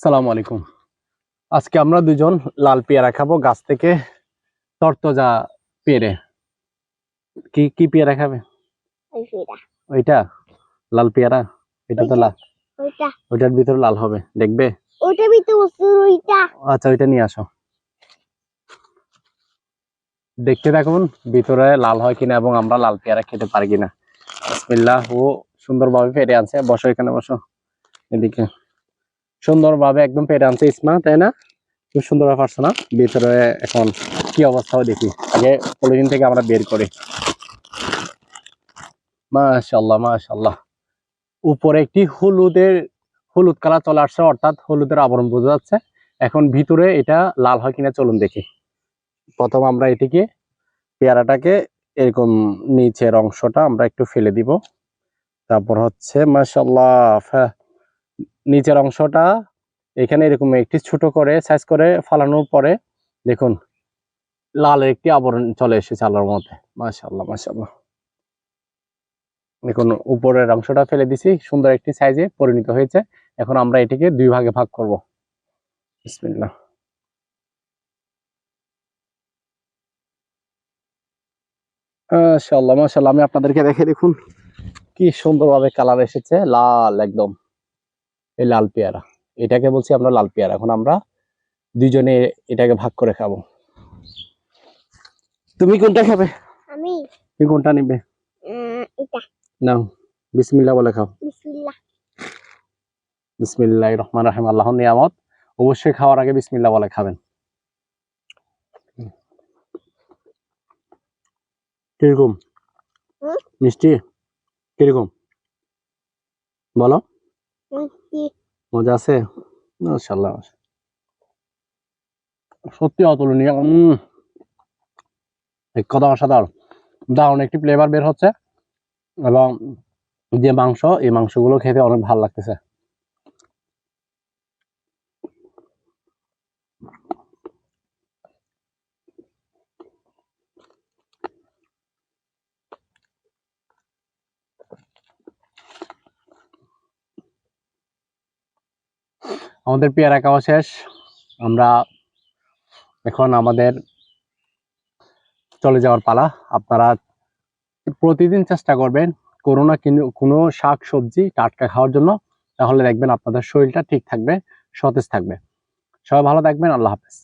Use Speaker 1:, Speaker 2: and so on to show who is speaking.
Speaker 1: সালাম আলাইকুম। আজকে আমরা দুজন লাল পেয়ারা খাবো গাছ থেকে, তরতাজা পেরে। কি কি পেয়ারা খাবে? ওইটা লাল পেয়ারা, এটা তো লাল, ওইটার ভিতরে লাল হবে, দেখবে? আচ্ছা, ওইটা নিয়ে আসো, দেখতে থাকুন ভিতরে লাল হয় কিনা এবং আমরা লাল পেয়ারা খেতে পারি কিনা। বিসমিল্লাহ। ও সুন্দরভাবে পেরে আনছে, বসো এখানে, বসো এদিকে। সুন্দরভাবে একদম পেরে আনছে ইসমা, তাই না? খুব সুন্দরভাবে পারছো না? ভিতরে এখন কি অবস্থাও দেখি, আগে পলিথিন থেকে আমরা বের করি। মাশাআল্লাহ মাশাআল্লাহ। উপরে একটি হলুদ কালার চলে আসছে, অর্থাৎ হলুদের আবরণ বোঝা যাচ্ছে। এখন ভিতরে এটা লাল হয় কিনা চলুন দেখি। প্রথম আমরা এটিকে, পেয়ারাটাকে এরকম নিচের অংশটা আমরা একটু ফেলে দিব। তারপর হচ্ছে মাশাআল্লাহ নিচের অংশটা এখানে এরকম একটি ছোট করে সাইজ করে ফালানোর পরে দেখুন লালের একটি আবরণ চলে এসেছে আলোর মধ্যে। মাশাআল্লাহ মাশাআল্লাহ। এখন উপরের অংশটা ফেলে দিছি, সুন্দর একটি সাইজে পরিণত হয়েছে। এখন আমরা এটিকে দুই ভাগে ভাগ করব। বিসমিল্লাহ। মাশাআল্লাহ মাশাআল্লাহ। আমি আপনাদেরকে দেখে, দেখুন কি সুন্দরভাবে কালার এসেছে, লাল একদম। এই লাল পেয়ারা, এটাকে বলছি আমরা লাল পেয়ারা। এখন আমরা দুইজনে এটাকে ভাগ করে খাবো। তুমি কোনটা খাবে?
Speaker 2: আমি।
Speaker 1: তুমি কোনটা নিবে?
Speaker 2: এটা
Speaker 1: নাও, বিসমিল্লাহ বলে খাও।
Speaker 2: বিসমিল্লাহ।
Speaker 1: বিসমিল্লাহির রহমানির রহিম। আল্লাহর নিয়ামত, অবশ্যই খাওয়ার আগে বিসমিল্লাহ বলে খাবেন। কিরকম মিষ্টি? কিরকম বলো? মজা আছে? মাশাআল্লাহ, সত্যি অতুলনীয়। এক কথা অসাধারণ, দারুণ একটি ফ্লেভার বের হচ্ছে এবং যে মাংস, এই মাংসগুলো খেতে অনেক ভালো লাগতেছে। আমাদের পেয়ারা খাওয়া শেষ, আমরা এখন আমাদের চলে যাওয়ার পালা। আপনারা প্রতিদিন চেষ্টা করবেন কোনো শাক সবজি টাটকা খাওয়ার জন্য, তাহলে দেখবেন আপনাদের শরীরটা ঠিক থাকবে, সতেজ থাকবে। সবাই ভালো থাকবেন। আল্লাহ হাফেজ।